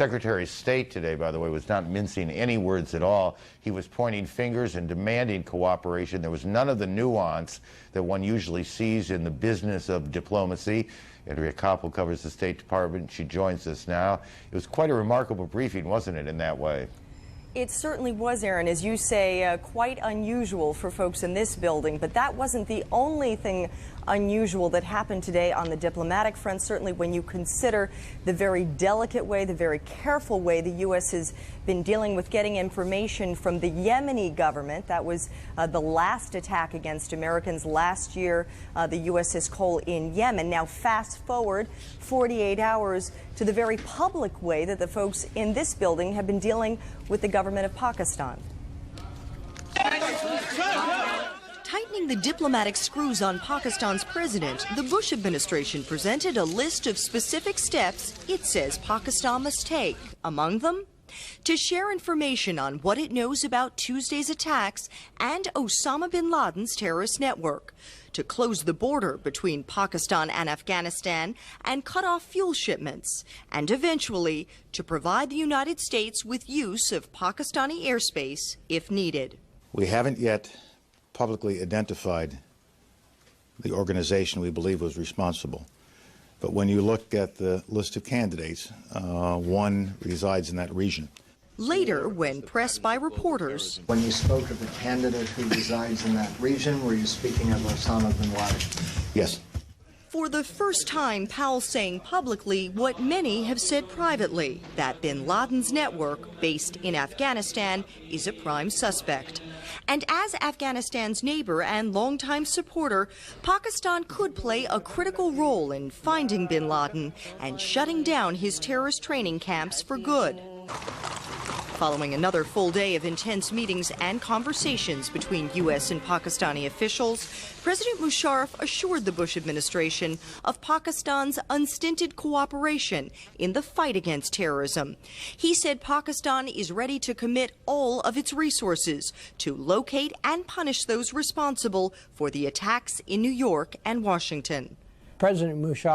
Secretary of State today, by the way, was not mincing any words at all. He was pointing fingers and demanding cooperation. There was none of the nuance that one usually sees in the business of diplomacy. Andrea Koppel covers the State Department. She joins us now. It was quite a remarkable briefing, wasn't it, in that way? It certainly was, Aaron, as you say, quite unusual for folks in this building. But that wasn't the only thing unusual that happened today on the diplomatic front, certainly when you consider the very delicate way, the very careful way the U.S. has been dealing with getting information from the Yemeni government. That was the last attack against Americans last year, the U.S.'s call in Yemen. Now fast forward 48 hours to the very public way that the folks in this building have been dealing with the government of Pakistan. Tightening the diplomatic screws on Pakistan's president, the Bush administration presented a list of specific steps it says Pakistan must take. Among them, to share information on what it knows about Tuesday's attacks and Osama bin Laden's terrorist network, to close the border between Pakistan and Afghanistan and cut off fuel shipments, and eventually to provide the United States with use of Pakistani airspace if needed. We haven't yet publicly identified the organization we believe was responsible. But when you look at the list of candidates, one resides in that region. Later, when pressed by reporters, when you spoke of the candidate who resides in that region, were you speaking of Osama bin Laden? Yes. For the first time, Powell saying publicly what many have said privately, that bin Laden's network, based in Afghanistan, is a prime suspect. And as Afghanistan's neighbor and longtime supporter, Pakistan could play a critical role in finding bin Laden and shutting down his terrorist training camps for good. Following another full day of intense meetings and conversations between U.S. and Pakistani officials, President Moshiach assured the Bush administration of Pakistan's unstinted cooperation in the fight against terrorism. He said Pakistan is ready to commit all of its resources to locate and punish those responsible for the attacks in New York and Washington. President Moshiach